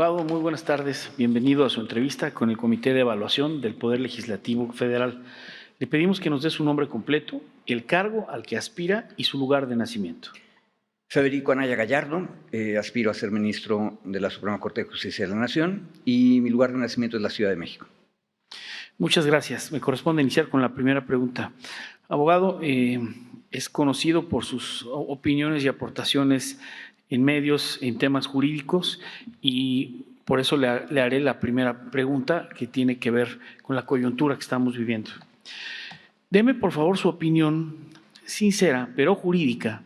Abogado, muy buenas tardes. Bienvenido a su entrevista con el Comité de Evaluación del Poder Legislativo Federal. Le pedimos que nos dé su nombre completo, el cargo al que aspira y su lugar de nacimiento. Federico Anaya Gallardo, aspiro a ser ministro de la Suprema Corte de Justicia de la Nación y mi lugar de nacimiento es la Ciudad de México. Muchas gracias. Me corresponde iniciar con la primera pregunta. Abogado, es conocido por sus opiniones y aportaciones en medios, en temas jurídicos, y por eso le haré la primera pregunta, que tiene que ver con la coyuntura que estamos viviendo. Deme, por favor, su opinión sincera, pero jurídica,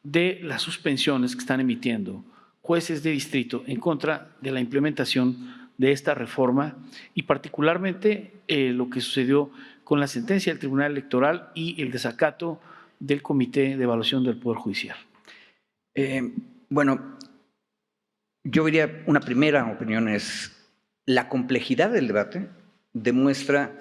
de las suspensiones que están emitiendo jueces de distrito en contra de la implementación de esta reforma y particularmente lo que sucedió con la sentencia del Tribunal Electoral y el desacato del Comité de Evaluación del Poder Judicial. Bueno, yo diría, una primera opinión es la complejidad del debate demuestra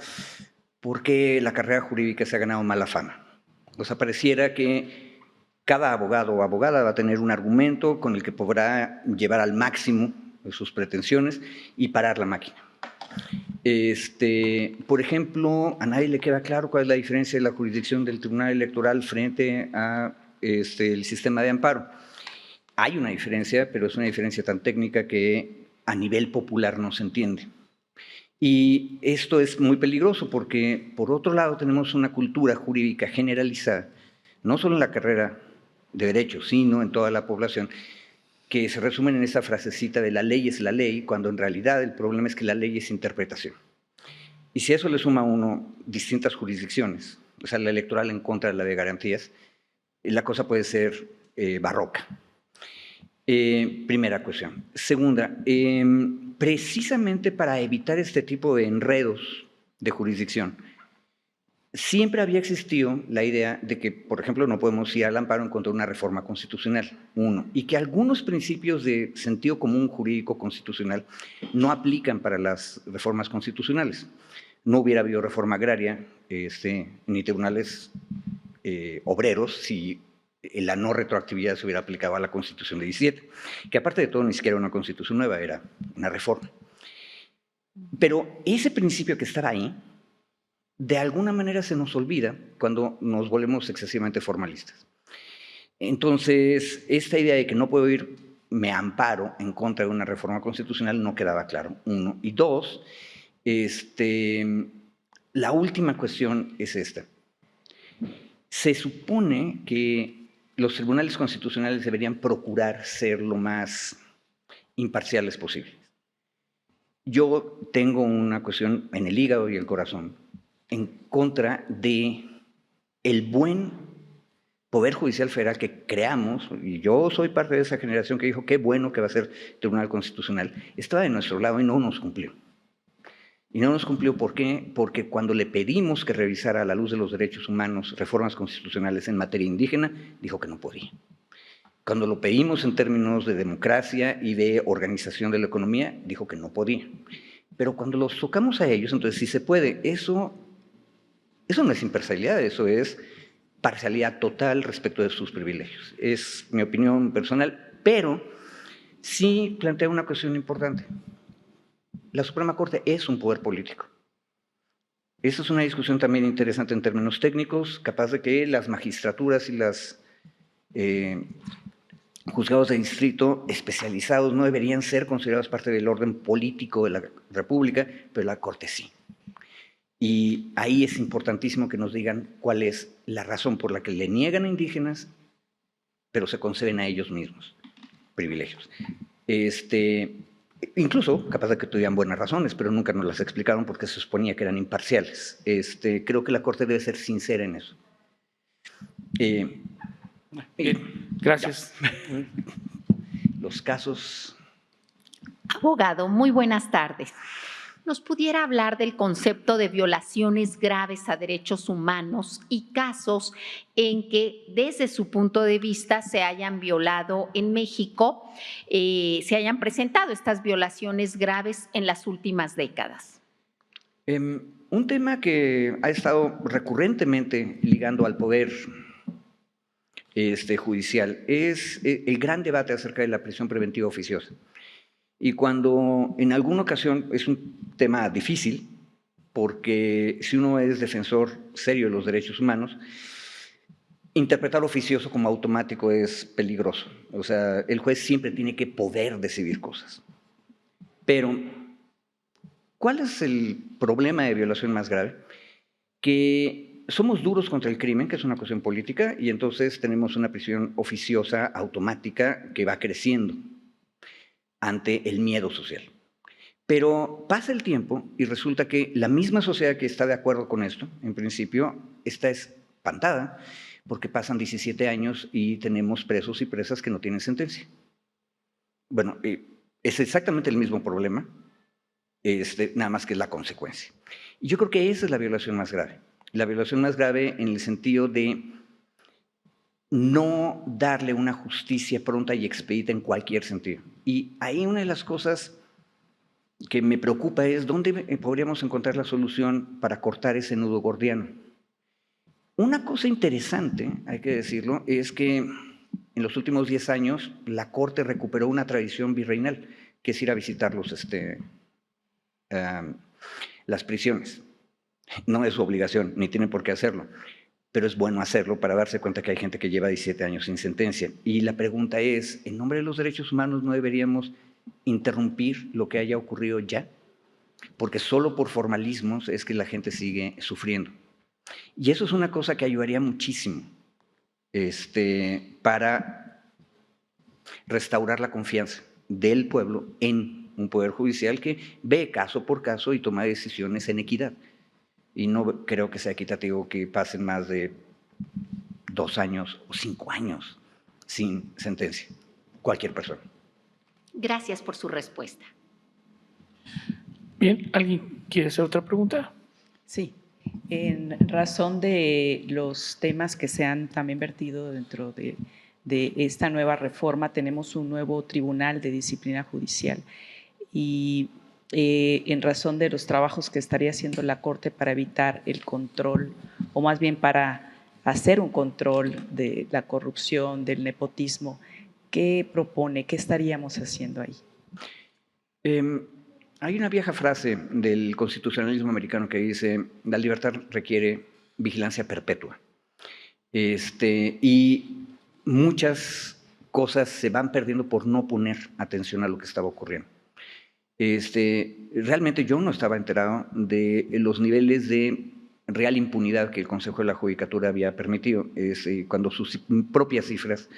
por qué la carrera jurídica se ha ganado mala fama. O sea, pareciera que cada abogado o abogada va a tener un argumento con el que podrá llevar al máximo sus pretensiones y parar la máquina. Por ejemplo, a nadie le queda claro cuál es la diferencia de la jurisdicción del Tribunal Electoral frente a el sistema de amparo. Hay una diferencia, pero es una diferencia tan técnica que a nivel popular no se entiende. Y esto es muy peligroso porque, por otro lado, tenemos una cultura jurídica generalizada, no solo en la carrera de Derecho, sino en toda la población, que se resumen en esa frasecita de la ley es la ley, cuando en realidad el problema es que la ley es interpretación. Y si a eso le suma a uno distintas jurisdicciones, o sea, la electoral en contra de la de garantías, la cosa puede ser barroca. Primera cuestión. Segunda, precisamente para evitar este tipo de enredos de jurisdicción, siempre había existido la idea de que, por ejemplo, no podemos ir al amparo en contra de una reforma constitucional, uno, y que algunos principios de sentido común jurídico constitucional no aplican para las reformas constitucionales. No hubiera habido reforma agraria ni tribunales obreros si la no retroactividad se hubiera aplicado a la Constitución de 17, que aparte de todo ni siquiera era una Constitución nueva, era una reforma. Pero ese principio que estaba ahí, de alguna manera se nos olvida cuando nos volvemos excesivamente formalistas. Entonces, esta idea de que no puedo ir, me amparo en contra de una reforma constitucional no quedaba claro, uno. Y dos, la última cuestión es esta. Se supone que los tribunales constitucionales deberían procurar ser lo más imparciales posible. Yo tengo una cuestión en el hígado y el corazón en contra de el buen Poder Judicial Federal que creamos, y yo soy parte de esa generación que dijo qué bueno que va a ser el Tribunal Constitucional, estaba de nuestro lado y no nos cumplió. Y no nos cumplió, ¿por qué? Porque cuando le pedimos que revisara a la luz de los derechos humanos reformas constitucionales en materia indígena, dijo que no podía. Cuando lo pedimos en términos de democracia y de organización de la economía, dijo que no podía. Pero cuando los tocamos a ellos, entonces sí se puede. Eso no es imparcialidad, eso es parcialidad total respecto de sus privilegios. Es mi opinión personal, pero sí plantea una cuestión importante. La Suprema Corte es un poder político. Esa es una discusión también interesante en términos técnicos, capaz de que las magistraturas y los juzgados de distrito especializados no deberían ser considerados parte del orden político de la República, pero la Corte sí. Y ahí es importantísimo que nos digan cuál es la razón por la que le niegan a indígenas, pero se conceden a ellos mismos privilegios. Incluso, capaz de que tuvieran buenas razones, pero nunca nos las explicaron porque se suponía que eran imparciales. Creo que la Corte debe ser sincera en eso. Bien, gracias. Los casos. Abogado, muy buenas tardes. ¿Nos pudiera hablar del concepto de violaciones graves a derechos humanos y casos en que desde su punto de vista se hayan violado en México, se hayan presentado estas violaciones graves en las últimas décadas? Un tema que ha estado recurrentemente ligando al poder judicial es el gran debate acerca de la prisión preventiva oficiosa. Y cuando en alguna ocasión es un tema difícil, porque si uno es defensor serio de los derechos humanos, interpretar oficioso como automático es peligroso. O sea, el juez siempre tiene que poder decidir cosas. Pero, ¿cuál es el problema de violación más grave? Que somos duros contra el crimen, que es una cuestión política, y entonces tenemos una prisión oficiosa, automática, que va creciendo ante el miedo social. Pero pasa el tiempo y resulta que la misma sociedad que está de acuerdo con esto, en principio, está espantada porque pasan 17 años y tenemos presos y presas que no tienen sentencia. Bueno, es exactamente el mismo problema, nada más que es la consecuencia. Y yo creo que esa es la violación más grave. La violación más grave en el sentido de no darle una justicia pronta y expedita en cualquier sentido. Y ahí una de las cosas que me preocupa es dónde podríamos encontrar la solución para cortar ese nudo gordiano. Una cosa interesante, hay que decirlo, es que en los últimos 10 años la Corte recuperó una tradición virreinal, que es ir a visitar las prisiones. No es su obligación, ni tienen por qué hacerlo, pero es bueno hacerlo para darse cuenta que hay gente que lleva 17 años sin sentencia. Y la pregunta es, ¿en nombre de los derechos humanos no deberíamos interrumpir lo que haya ocurrido ya? Porque solo por formalismos es que la gente sigue sufriendo. Y eso es una cosa que ayudaría muchísimo para restaurar la confianza del pueblo en un poder judicial que ve caso por caso y toma decisiones en equidad. Y no creo que sea equitativo que pasen más de 2 años o 5 años sin sentencia, cualquier persona. Gracias por su respuesta. Bien, ¿alguien quiere hacer otra pregunta? Sí, en razón de los temas que se han también vertido dentro de esta nueva reforma, tenemos un nuevo Tribunal de Disciplina Judicial y en razón de los trabajos que estaría haciendo la Corte para evitar el control, o más bien para hacer un control de la corrupción, del nepotismo, ¿qué propone? ¿Qué estaríamos haciendo ahí? Hay una vieja frase del constitucionalismo americano que dice: la libertad requiere vigilancia perpetua. Y muchas cosas se van perdiendo por no poner atención a lo que estaba ocurriendo. Realmente yo no estaba enterado de los niveles de real impunidad que el Consejo de la Judicatura había permitido. Cuando sus propias cifras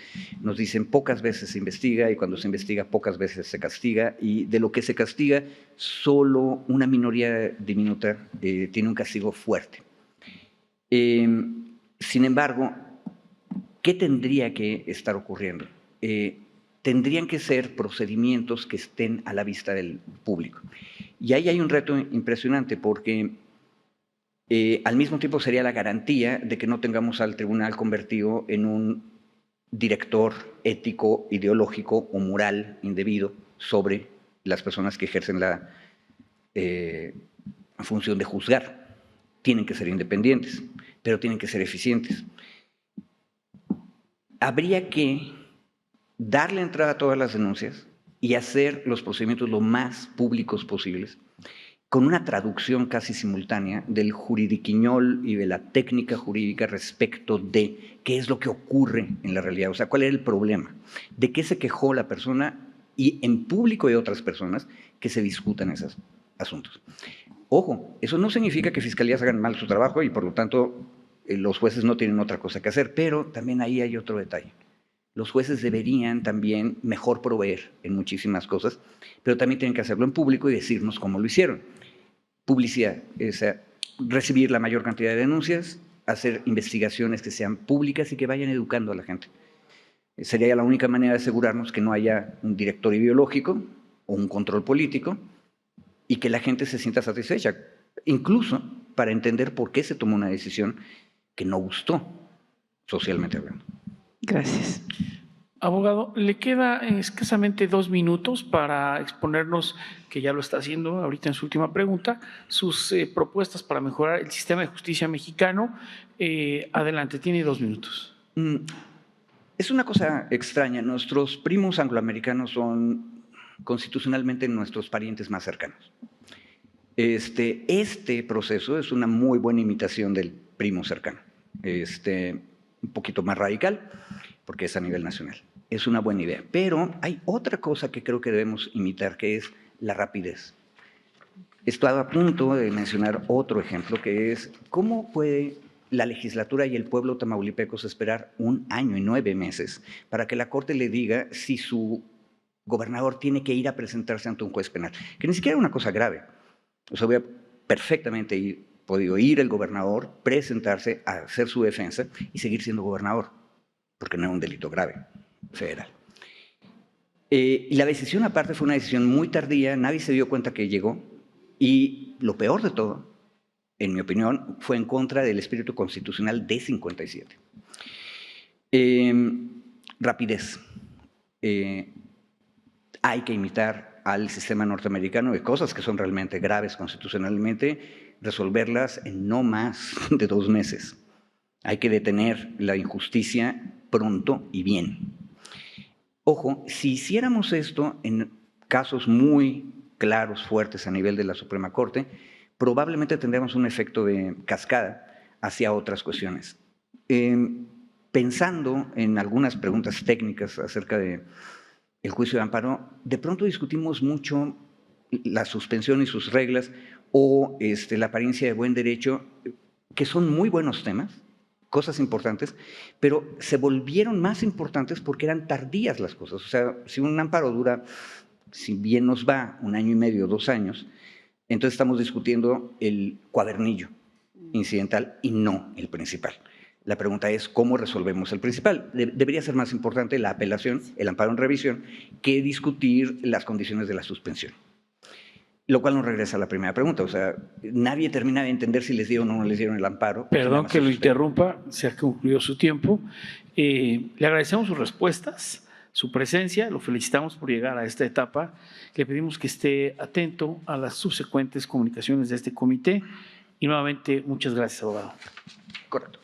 nos dicen pocas veces se investiga y cuando se investiga pocas veces se castiga, y de lo que se castiga solo una minoría diminuta tiene un castigo fuerte. Sin embargo, ¿qué tendría que estar ocurriendo? Tendrían que ser procedimientos que estén a la vista del público. Y ahí hay un reto impresionante porque al mismo tiempo sería la garantía de que no tengamos al tribunal convertido en un director ético, ideológico o moral indebido sobre las personas que ejercen la función de juzgar. Tienen que ser independientes, pero tienen que ser eficientes. Habría que darle entrada a todas las denuncias y hacer los procedimientos lo más públicos posibles, con una traducción casi simultánea del juridiquiñol y de la técnica jurídica respecto de qué es lo que ocurre en la realidad, o sea, cuál era el problema, de qué se quejó la persona, y en público y otras personas que se discutan esos asuntos. Ojo, eso no significa que fiscalías hagan mal su trabajo y por lo tanto los jueces no tienen otra cosa que hacer, pero también ahí hay otro detalle. Los jueces deberían también mejor proveer en muchísimas cosas, pero también tienen que hacerlo en público y decirnos cómo lo hicieron. Publicidad, o sea, recibir la mayor cantidad de denuncias, hacer investigaciones que sean públicas y que vayan educando a la gente. Sería la única manera de asegurarnos que no haya un director ideológico o un control político y que la gente se sienta satisfecha, incluso para entender por qué se tomó una decisión que no gustó socialmente hablando. Gracias. Abogado, le queda escasamente 2 minutos para exponernos, que ya lo está haciendo ahorita en su última pregunta, sus propuestas para mejorar el sistema de justicia mexicano. Adelante, tiene 2 minutos. Es una cosa extraña. Nuestros primos angloamericanos son constitucionalmente nuestros parientes más cercanos. Este proceso es una muy buena imitación del primo cercano, un poquito más radical, porque es a nivel nacional. Es una buena idea. Pero hay otra cosa que creo que debemos imitar, que es la rapidez. Estaba a punto de mencionar otro ejemplo, que es cómo puede la legislatura y el pueblo tamaulipecos esperar 1 año y 9 meses para que la Corte le diga si su gobernador tiene que ir a presentarse ante un juez penal, que ni siquiera era una cosa grave. O sea, hubiera perfectamente podido ir el gobernador, presentarse a hacer su defensa y seguir siendo gobernador, porque no era un delito grave federal. Y la decisión aparte fue una decisión muy tardía, nadie se dio cuenta que llegó, y lo peor de todo, en mi opinión, fue en contra del espíritu constitucional de 57. Rapidez. Hay que imitar al sistema norteamericano de cosas que son realmente graves constitucionalmente, resolverlas en no más de 2 meses. Hay que detener la injusticia pronto y bien. Ojo, si hiciéramos esto en casos muy claros, fuertes a nivel de la Suprema Corte, probablemente tendríamos un efecto de cascada hacia otras cuestiones. Pensando en algunas preguntas técnicas acerca del juicio de amparo, de pronto discutimos mucho la suspensión y sus reglas o la apariencia de buen derecho, que son muy buenos temas, cosas importantes, pero se volvieron más importantes porque eran tardías las cosas. O sea, si un amparo dura, si bien nos va, 1 año y medio, 2 años, entonces estamos discutiendo el cuadernillo incidental y no el principal. La pregunta es, ¿cómo resolvemos el principal? Debería ser más importante la apelación, el amparo en revisión, que discutir las condiciones de la suspensión. Lo cual nos regresa a la primera pregunta. O sea, nadie termina de entender si les dieron o no les dieron el amparo. Perdón que lo interrumpa, se ha concluido su tiempo. Le agradecemos sus respuestas, su presencia, lo felicitamos por llegar a esta etapa. Le pedimos que esté atento a las subsecuentes comunicaciones de este comité y nuevamente muchas gracias, abogado. Correcto.